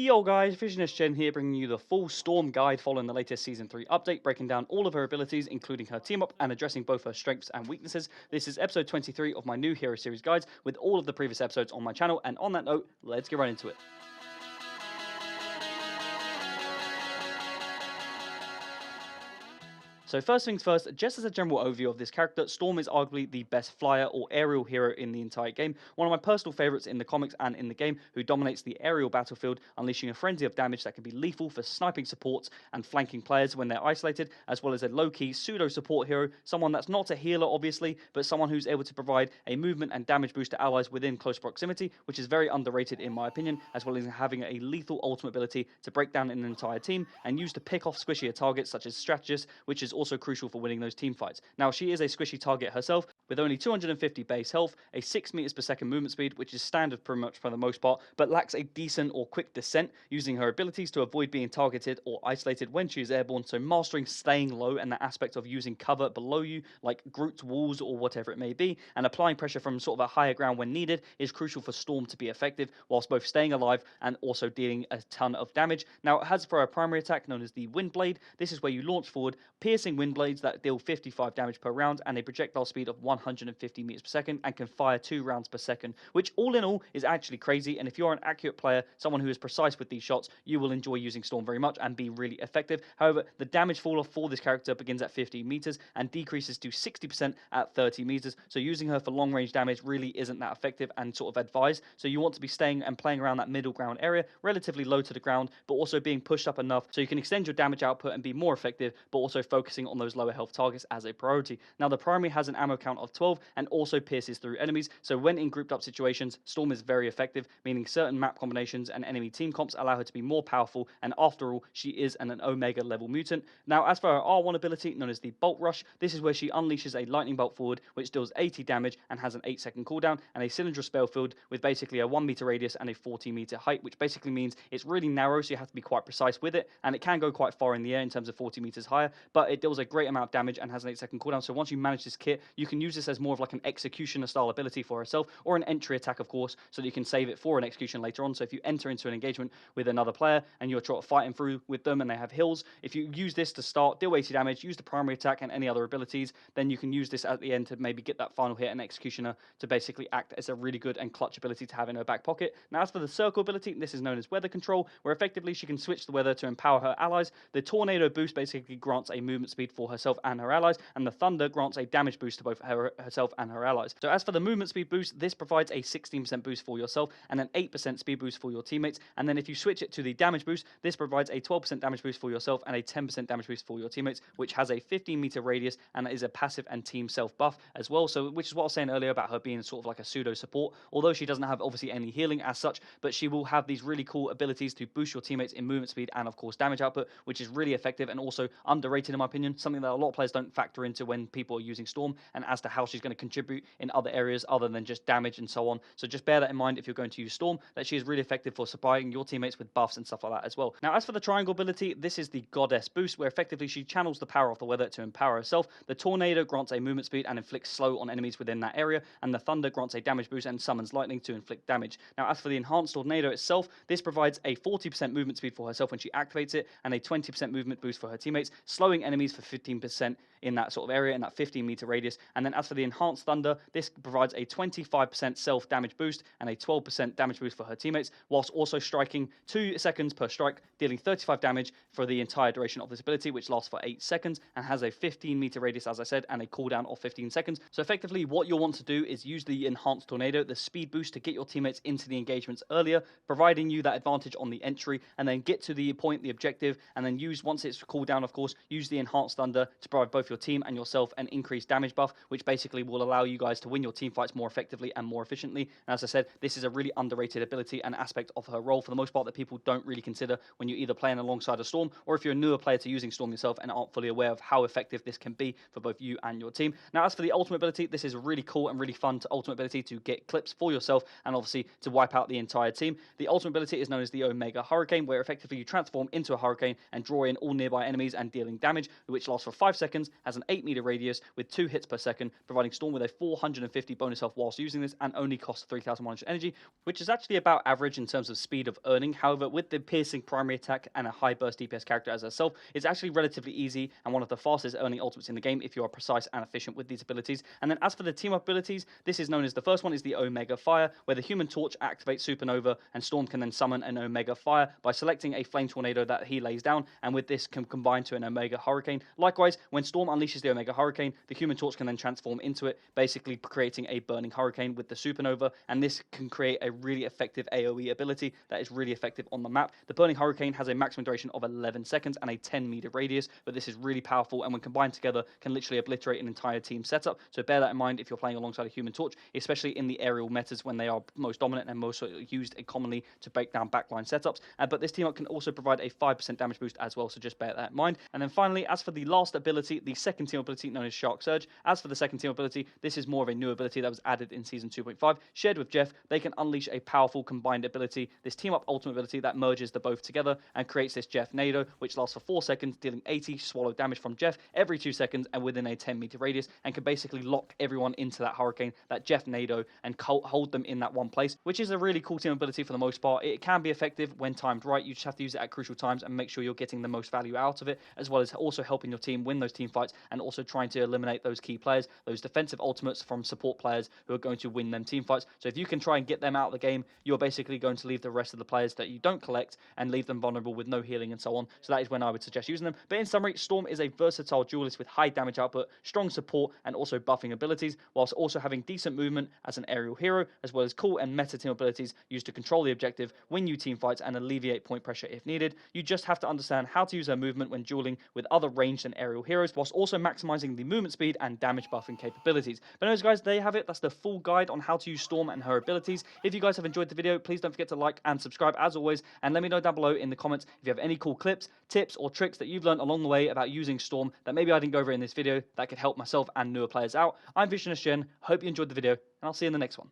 Yo guys, Visionist Jen here, bringing you the full Storm guide following the latest Season 3 update, breaking down all of her abilities, including her team up, and addressing both her strengths and weaknesses. This is episode 23 of my new Hero Series guides, with all of the previous episodes on my channel, and on that note, let's get right into it. So first things first, just as a general overview of this character, Storm is arguably the best flyer or aerial hero in the entire game, one of my personal favourites in the comics and in the game, who dominates the aerial battlefield, unleashing a frenzy of damage that can be lethal for sniping supports and flanking players when they're isolated, as well as a low-key pseudo-support hero, someone that's not a healer obviously, but someone who's able to provide a movement and damage boost to allies within close proximity, which is very underrated in my opinion, as well as having a lethal ultimate ability to break down an entire team and use to pick off squishier targets such as Strategist, which is also crucial for winning those team fights. Now, she is a squishy target herself, with only 250 base health, a 6 meters per second movement speed, which is standard pretty much for the most part, but lacks a decent or quick descent, using her abilities to avoid being targeted or isolated when she is airborne, so mastering staying low and that aspect of using cover below you, like Groot's walls or whatever it may be, and applying pressure from sort of a higher ground when needed is crucial for Storm to be effective, whilst both staying alive and also dealing a ton of damage. Now, it has for a primary attack known as the Wind Blade. This is where you launch forward, piercing wind blades that deal 55 damage per round and a projectile speed of 150 meters per second and can fire 2 rounds per second, which all in all is actually crazy. And if you're an accurate player, someone who is precise with these shots, you will enjoy using Storm very much and be really effective. However, the damage fall off for this character begins at 15 meters and decreases to 60% at 30 meters. So using her for long range damage really isn't that effective and sort of advised. So you want to be staying and playing around that middle ground area, relatively low to the ground, but also being pushed up enough so you can extend your damage output and be more effective, but also focusing on those lower health targets as a priority. Now, the primary has an ammo count of 12 and also pierces through enemies, so when in grouped up situations, Storm is very effective, meaning certain map combinations and enemy team comps allow her to be more powerful, and after all, she is an Omega level mutant. Now, as for her R1 ability, known as the Bolt Rush, this is where she unleashes a lightning bolt forward, which deals 80 damage and has an 8-second cooldown, and a cylindrical spell field with basically a 1 meter radius and a 40 meter height, which basically means it's really narrow, so you have to be quite precise with it, and it can go quite far in the air in terms of 40 meters higher, but it deals a great amount of damage and has an 8-second cooldown. So once you manage this kit, you can use this as more of like an executioner style ability for herself, or an entry attack, of course, so that you can save it for an execution later on. So if you enter into an engagement with another player and you're sort of fighting through with them and they have hills, if you use this to start, deal 80 damage, use the primary attack and any other abilities, then you can use this at the end to maybe get that final hit and executioner to basically act as a really good and clutch ability to have in her back pocket. Now, as for the circle ability, this is known as weather control, where effectively she can switch the weather to empower her allies. The tornado boost basically grants a movement speed for herself and her allies, and the thunder grants a damage boost to both herself and her allies. So as for the movement speed boost, this provides a 16% boost for yourself and an 8% speed boost for your teammates. And then if you switch it to the damage boost, this provides a 12% damage boost for yourself and a 10% damage boost for your teammates, which has a 15 meter radius and is a passive and team self buff as well. So which is what I was saying earlier about her being sort of like a pseudo support, although she doesn't have obviously any healing as such, but she will have these really cool abilities to boost your teammates in movement speed and of course damage output, which is really effective and also underrated in my opinion, something that a lot of players don't factor into when people are using Storm, and as to how she's going to contribute in other areas other than just damage and so on. So just bear that in mind if you're going to use Storm, that she is really effective for supplying your teammates with buffs and stuff like that as well. Now, as for the triangle ability, this is the Goddess boost, where effectively she channels the power of the weather to empower herself. The tornado grants a movement speed and inflicts slow on enemies within that area, and the thunder grants a damage boost and summons lightning to inflict damage. Now, as for the enhanced tornado itself, this provides a 40% movement speed for herself when she activates it, and a 20% movement boost for her teammates, slowing enemies for 15% in that sort of area, in that 15 meter radius. And then as for the enhanced thunder, this provides a 25% self damage boost and a 12% damage boost for her teammates, whilst also striking 2 seconds per strike, dealing 35 damage for the entire duration of this ability, which lasts for 8 seconds and has a 15 meter radius, as I said, and a cooldown of 15 seconds. So effectively what you'll want to do is use the enhanced tornado, the speed boost, to get your teammates into the engagements earlier, providing you that advantage on the entry, and then get to the point, the objective, and then use, once it's cooldown of course, use the enhanced thunder to provide both your team and yourself an increased damage buff, which basically will allow you guys to win your team fights more effectively and more efficiently. And as I said, this is a really underrated ability and aspect of her role for the most part that people don't really consider when you're either playing alongside a Storm, or if you're a newer player to using Storm yourself and aren't fully aware of how effective this can be for both you and your team. Now, as for the ultimate ability, this is really cool and really fun to ultimate ability to get clips for yourself and obviously to wipe out the entire team. The ultimate ability is known as the Omega Hurricane, where effectively you transform into a hurricane and draw in all nearby enemies and dealing damage, which lasts for 5 seconds has an 8 meter radius with 2 hits per second, providing Storm with a 450 bonus health whilst using this, and only costs 3,100 energy, which is actually about average in terms of speed of earning. However, with the piercing primary attack and a high burst DPS character as herself, it's actually relatively easy and one of the fastest earning ultimates in the game if you are precise and efficient with these abilities. And then as for the team up abilities, this is known as, the first one is the Omega Fire, where the Human Torch activates Supernova, and Storm can then summon an Omega Fire by selecting a Flame Tornado that he lays down, and with this can combine to an Omega Hurricane. Likewise, when Storm unleashes the Omega Hurricane, the Human Torch can then transform into it, basically creating a Burning Hurricane with the Supernova, and this can create a really effective AoE ability that is really effective on the map. The Burning Hurricane has a maximum duration of 11 seconds and a 10 meter radius, but this is really powerful, and when combined together can literally obliterate an entire team setup. So bear that in mind if you're playing alongside a Human Torch, especially in the aerial metas when they are most dominant and most used commonly to break down backline setups. But this team up can also provide a 5% damage boost as well, so just bear that in mind. And then finally, as for the last ability, the second team ability known as Shark Surge. As for the second team ability, this is more of a new ability that was added in Season 2.5. Shared with Jeff, they can unleash a powerful combined ability, this team up ultimate ability that merges the both together and creates this Jeff Nado, which lasts for 4 seconds, dealing 80 swallow damage from Jeff every 2 seconds and within a 10 meter radius, and can basically lock everyone into that hurricane, that Jeff Nado, and hold them in that one place, which is a really cool team ability for the most part. It can be effective when timed right. You just have to use it at crucial times and make sure you're getting the most value out of it, as well as also helping your team win those team fights and also trying to eliminate those key players, those defensive ultimates from support players who are going to win them team fights. So if you can try and get them out of the game, you're basically going to leave the rest of the players that you don't collect and leave them vulnerable with no healing and so on. So that is when I would suggest using them. But in summary, Storm is a versatile duelist with high damage output, strong support, and also buffing abilities, whilst also having decent movement as an aerial hero, as well as cool and meta team abilities used to control the objective, win you team fights, and alleviate point pressure if needed. You just have to understand how to use her movement when dueling with other ranged and aerial heroes, whilst also maximizing the movement speed and damage buffing capabilities. But anyways, guys, there you have it. That's the full guide on how to use Storm and her abilities. If you guys have enjoyed the video, please don't forget to like and subscribe as always, and let me know down below in the comments if you have any cool clips, tips, or tricks that you've learned along the way about using Storm that maybe I didn't go over in this video that could help myself and newer players out. I'm Visionist Gen. Hope you enjoyed the video, and I'll see you in the next one.